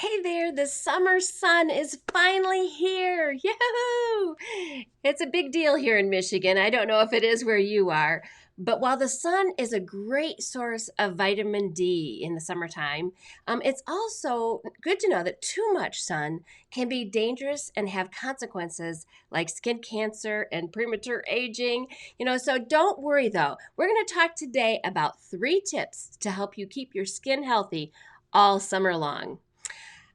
Hey there, the summer sun is finally here. Yahoo! It's a big deal here in Michigan. I don't know if it is where you are, but while the sun is a great source of vitamin D in the summertime, it's also good to know that too much sun can be dangerous and have consequences like skin cancer and premature aging. So don't worry though. We're going to talk today about 3 tips to help you keep your skin healthy all summer long.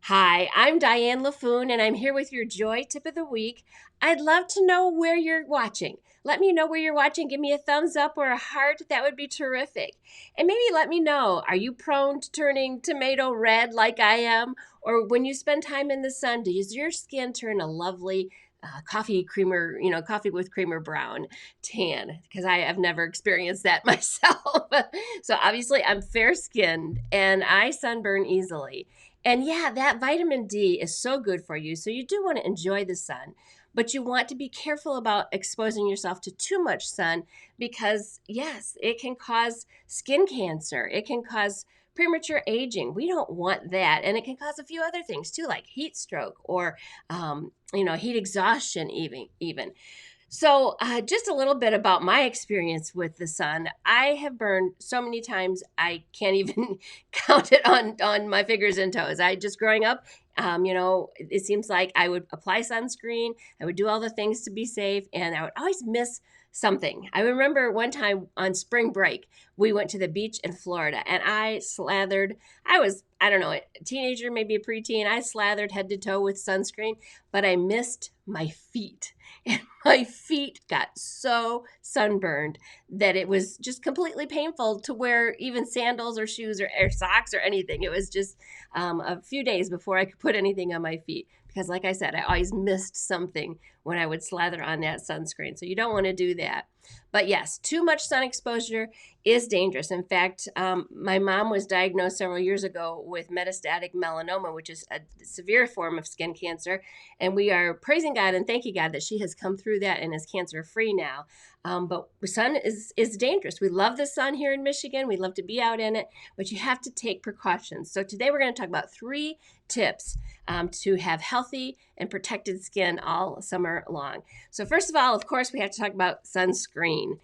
Hi, I'm Diane LaFoon, and I'm here with your Joy Tip of the Week. I'd love to know where you're watching. Let me know where you're watching. Give me a thumbs up or a heart. That would be terrific. And maybe let me know, are you prone to turning tomato red like I am? Or when you spend time in the sun, does your skin turn a lovely coffee creamer, coffee with creamer brown tan? Because I have never experienced that myself. So obviously I'm fair skinned and I sunburn easily. And yeah, that vitamin D is so good for you. So you do want to enjoy the sun, but you want to be careful about exposing yourself to too much sun because, yes, it can cause skin cancer. It can cause premature aging. We don't want that. And it can cause a few other things too, like heat stroke or, heat exhaustion even. So, just a little bit about my experience with the sun. I have burned so many times I can't even count it on my fingers and toes. I just growing up, it seems like I would apply sunscreen, I would do all the things to be safe, and I would always miss something. I remember one time on spring break, we went to the beach in Florida, and I slathered. I don't know, a teenager, maybe a preteen. I slathered head to toe with sunscreen, but I missed my feet. And my feet got so sunburned that it was just completely painful to wear even sandals or shoes or socks or anything. It was just a few days before I could put anything on my feet because, like I said, I always missed something when I would slather on that sunscreen. So you don't want to do that. But yes, too much sun exposure is dangerous. In fact, my mom was diagnosed several years ago with metastatic melanoma, which is a severe form of skin cancer. And we are praising God and thanking God that she has come through that and is cancer free now. But the sun is dangerous. We love the sun here in Michigan. We love to be out in it, but you have to take precautions. So today we're going to talk about 3 tips to have healthy and protected skin all summer long. So first of all, of course, we have to talk about sunscreen.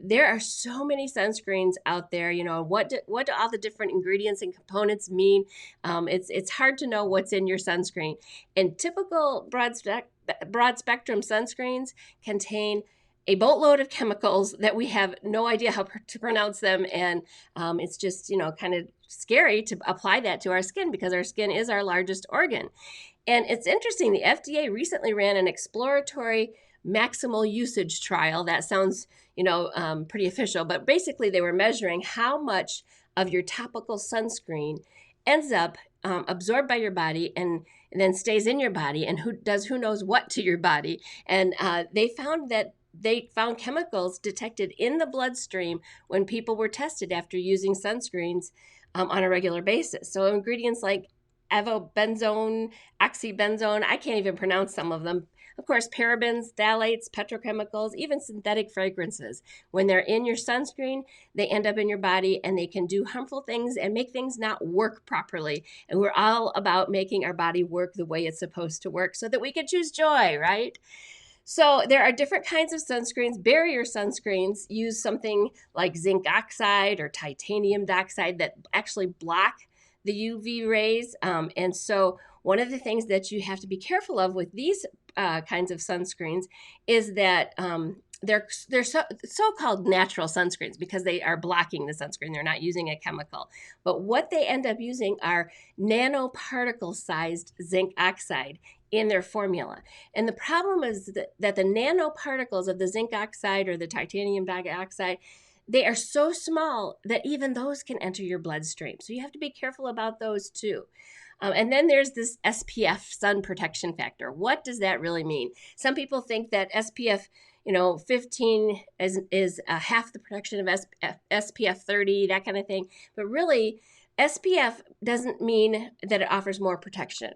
There are so many sunscreens out there. What do all the different ingredients and components mean? It's hard to know what's in your sunscreen. And typical broad spectrum sunscreens contain a boatload of chemicals that we have no idea how to pronounce them. And it's just, kind of scary to apply that to our skin because our skin is our largest organ. And it's interesting, the FDA recently ran an exploratory maximal usage trial. That sounds, pretty official, but basically they were measuring how much of your topical sunscreen ends up absorbed by your body and then stays in your body and who knows what to your body. And they found chemicals detected in the bloodstream when people were tested after using sunscreens on a regular basis. So ingredients like avobenzone, oxybenzone, I can't even pronounce some of them. Of course, parabens, phthalates, petrochemicals, even synthetic fragrances. When they're in your sunscreen, they end up in your body and they can do harmful things and make things not work properly. And we're all about making our body work the way it's supposed to work so that we can choose joy, right? So there are different kinds of sunscreens. Barrier sunscreens use something like zinc oxide or titanium dioxide that actually block the UV rays. And so one of the things that you have to be careful of with these kinds of sunscreens is that they're so-called natural sunscreens because they are blocking the sunscreen. They're not using a chemical. But what they end up using are nanoparticle-sized zinc oxide in their formula. And the problem is that the nanoparticles of the zinc oxide or the titanium dioxide, they are so small that even those can enter your bloodstream. So you have to be careful about those too. And then there's this SPF, sun protection factor. What does that really mean? Some people think that SPF 15 is half the protection of SPF 30, that kind of thing. But really, SPF doesn't mean that it offers more protection.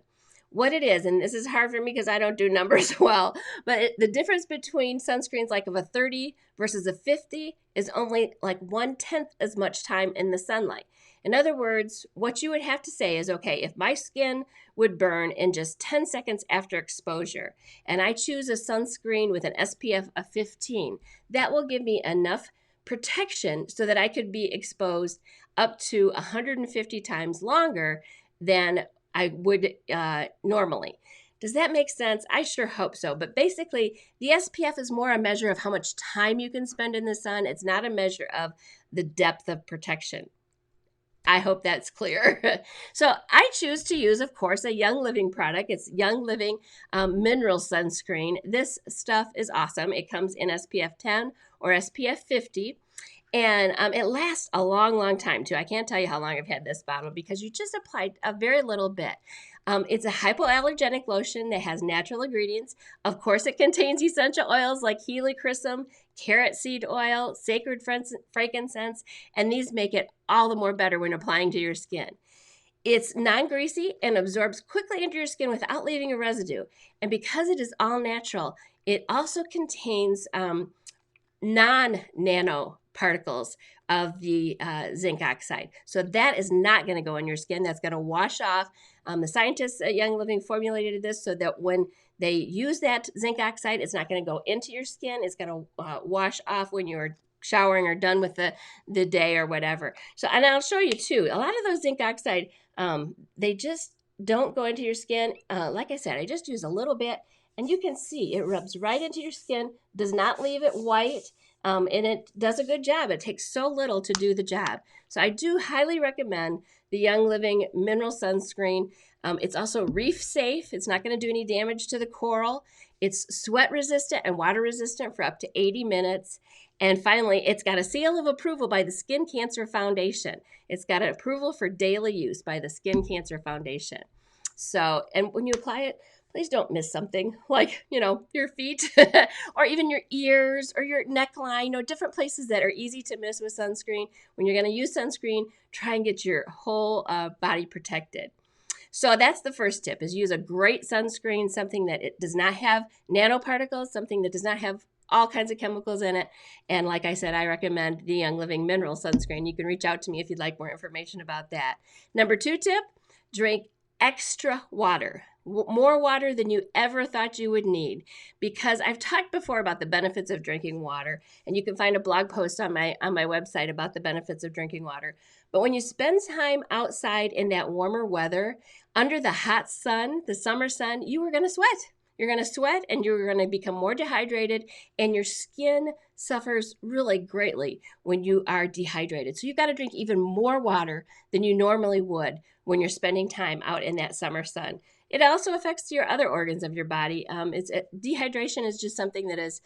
What it is, and this is hard for me because I don't do numbers well, but the difference between sunscreens like of a 30 versus a 50 is only like 1/10 as much time in the sunlight. In other words, what you would have to say is, okay, if my skin would burn in just 10 seconds after exposure, and I choose a sunscreen with an SPF of 15, that will give me enough protection so that I could be exposed up to 150 times longer than I would normally. Does that make sense? I sure hope so. But basically, the SPF is more a measure of how much time you can spend in the sun. It's not a measure of the depth of protection. I hope that's clear. So I choose to use, of course, a Young Living product. It's Young Living Mineral Sunscreen. This stuff is awesome. It comes in SPF 10 or SPF 50. And it lasts a long, long time, too. I can't tell you how long I've had this bottle because you just applied a very little bit. It's a hypoallergenic lotion that has natural ingredients. Of course, it contains essential oils like helichrysum, carrot seed oil, sacred frankincense, and these make it all the more better when applying to your skin. It's non-greasy and absorbs quickly into your skin without leaving a residue. And because it is all natural, it also contains non-nano particles of the zinc oxide. So that is not going to go in your skin. That's going to wash off. The scientists at Young Living formulated this so that when they use that zinc oxide, it's not going to go into your skin. It's going to wash off when you're showering or done with the day or whatever. So, and I'll show you too. A lot of those zinc oxide, they just don't go into your skin. Like I said, I just use a little bit, and you can see it rubs right into your skin, does not leave it white. And it does a good job. It takes so little to do the job. So I do highly recommend the Young Living Mineral Sunscreen. It's also reef safe. It's not going to do any damage to the coral. It's sweat resistant and water resistant for up to 80 minutes. And finally, it's got a seal of approval by the Skin Cancer Foundation. It's got an approval for daily use by the Skin Cancer Foundation. So, and when you apply it, please don't miss something like, your feet or even your ears or your neckline, different places that are easy to miss with sunscreen. When you're going to use sunscreen, try and get your whole body protected. So that's the first tip, is use a great sunscreen, something that it does not have nanoparticles, something that does not have all kinds of chemicals in it. And like I said, I recommend the Young Living Mineral Sunscreen. You can reach out to me if you'd like more information about that. Number 2 tip, drink extra water. More water than you ever thought you would need, because I've talked before about the benefits of drinking water, and you can find a blog post on my website about the benefits of drinking water. But when you spend time outside in that warmer weather, under the hot sun, the summer sun, you are going to sweat. You're going to sweat and you're going to become more dehydrated, and your skin suffers really greatly when you are dehydrated. So you've got to drink even more water than you normally would when you're spending time out in that summer sun. It also affects your other organs of your body. Dehydration is just something that is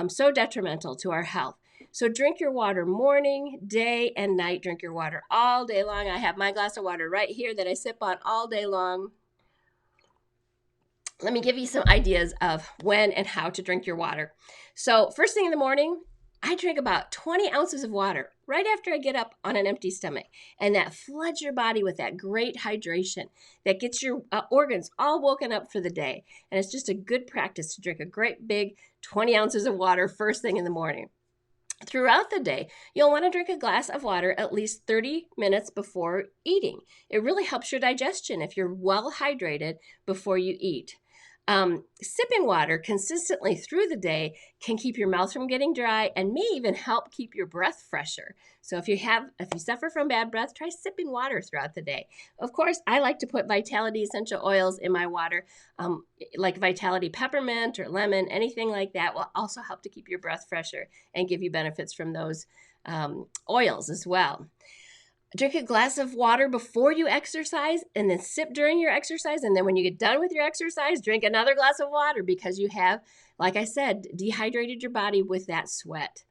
so detrimental to our health. So drink your water morning, day, and night. Drink your water all day long. I have my glass of water right here that I sip on all day long. Let me give you some ideas of when and how to drink your water. So first thing in the morning, I drink about 20 ounces of water right after I get up on an empty stomach. And that floods your body with that great hydration that gets your organs all woken up for the day. And it's just a good practice to drink a great big 20 ounces of water first thing in the morning. Throughout the day, you'll want to drink a glass of water at least 30 minutes before eating. It really helps your digestion if you're well hydrated before you eat. Sipping water consistently through the day can keep your mouth from getting dry and may even help keep your breath fresher. So if you suffer from bad breath, try sipping water throughout the day. Of course, I like to put Vitality essential oils in my water, like Vitality peppermint or lemon. Anything like that will also help to keep your breath fresher and give you benefits from those oils as well. Drink a glass of water before you exercise, and then sip during your exercise. And then when you get done with your exercise, drink another glass of water, because you have, like I said, dehydrated your body with that sweat.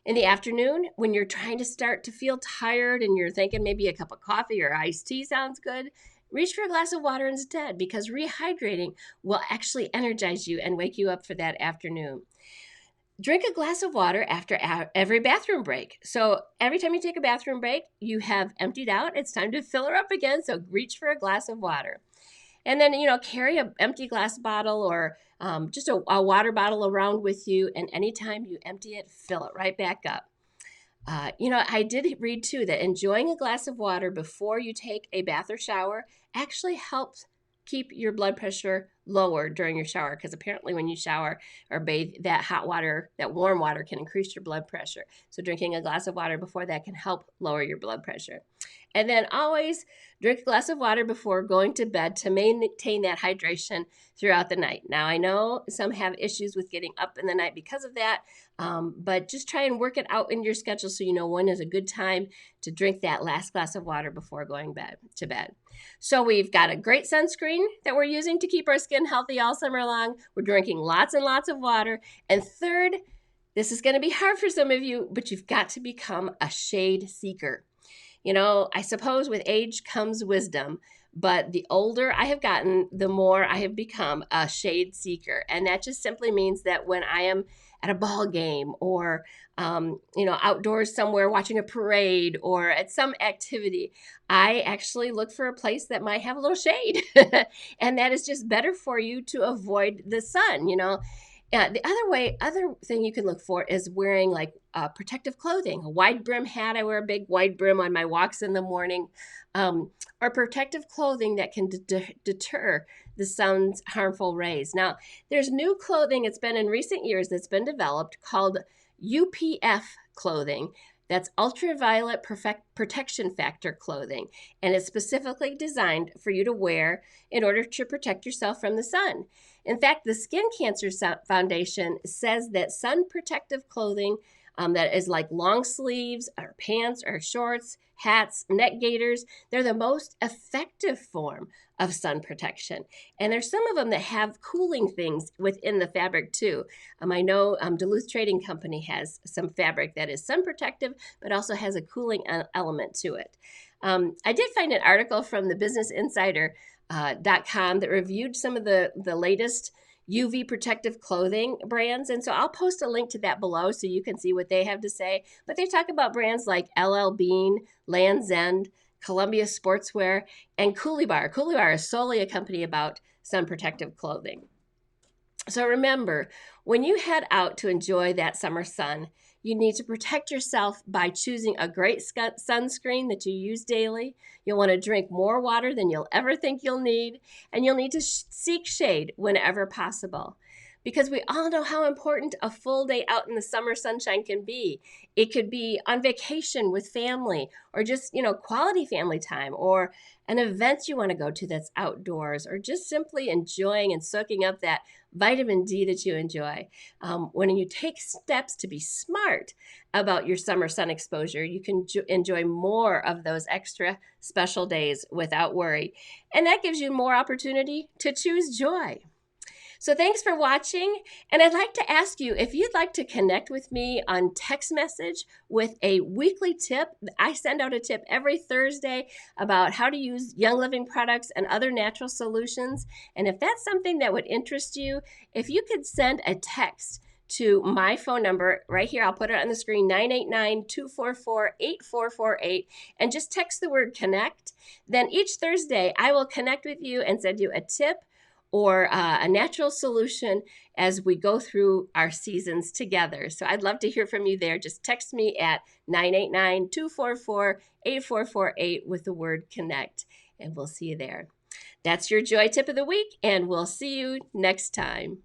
In the afternoon, when you're trying to start to feel tired and you're thinking maybe a cup of coffee or iced tea sounds good, reach for a glass of water instead, because rehydrating will actually energize you and wake you up for that afternoon. Drink a glass of water after every bathroom break. So every time you take a bathroom break, you have emptied out. It's time to fill her up again. So reach for a glass of water. And then, carry an empty glass bottle or just a water bottle around with you. And anytime you empty it, fill it right back up. I did read too that enjoying a glass of water before you take a bath or shower actually helps keep your blood pressure lower during your shower, because apparently when you shower or bathe, that hot water, that warm water, can increase your blood pressure. So drinking a glass of water before that can help lower your blood pressure. And then always drink a glass of water before going to bed to maintain that hydration throughout the night. Now, I know some have issues with getting up in the night because of that, but just try and work it out in your schedule so you know when is a good time to drink that last glass of water before going to bed. So we've got a great sunscreen that we're using to keep our skin healthy all summer long. We're drinking lots and lots of water. And third, this is going to be hard for some of you, but you've got to become a shade seeker. I suppose with age comes wisdom, but the older I have gotten, the more I have become a shade seeker. And that just simply means that when I am at a ball game or, outdoors somewhere watching a parade or at some activity, I actually look for a place that might have a little shade. And that is just better for you to avoid the sun. The other thing you can look for is wearing like protective clothing, a wide brim hat. I wear a big wide brim on my walks in the morning, or protective clothing that can deter the sun's harmful rays. Now, there's new clothing. It's been in recent years that's been developed called UPF clothing. That's ultraviolet protection factor clothing, and it's specifically designed for you to wear in order to protect yourself from the sun. In fact, the Skin Cancer Foundation says that sun protective clothing that is like long sleeves or pants or shorts, hats, neck gaiters, they're the most effective form of sun protection. And there's some of them that have cooling things within the fabric too. I know Duluth Trading Company has some fabric that is sun protective, but also has a cooling element to it. I did find an article from the Business Insider.com that reviewed some of the latest UV protective clothing brands. And so I'll post a link to that below so you can see what they have to say. But they talk about brands like LL Bean, Land's End, Columbia Sportswear, and Coulibar. Coulibar is solely a company about sun protective clothing. So remember, when you head out to enjoy that summer sun, you need to protect yourself by choosing a great sunscreen that you use daily. You'll want to drink more water than you'll ever think you'll need, and you'll need to seek shade whenever possible. Because we all know how important a full day out in the summer sunshine can be. It could be on vacation with family, or just, quality family time, or an event you want to go to that's outdoors, or just simply enjoying and soaking up that vitamin D that you enjoy. When you take steps to be smart about your summer sun exposure, you can enjoy more of those extra special days without worry. And that gives you more opportunity to choose joy. So thanks for watching, and I'd like to ask you if you'd like to connect with me on text message with a weekly tip. I send out a tip every Thursday about how to use Young Living products and other natural solutions. And if that's something that would interest you, if you could send a text to my phone number right here, I'll put it on the screen, 989-244-8448, and just text the word connect. Then each Thursday, I will connect with you and send you a tip or a natural solution as we go through our seasons together. So I'd love to hear from you there. Just text me at 989-244-8448 with the word connect, and we'll see you there. That's your Joy Tip of the Week, and we'll see you next time.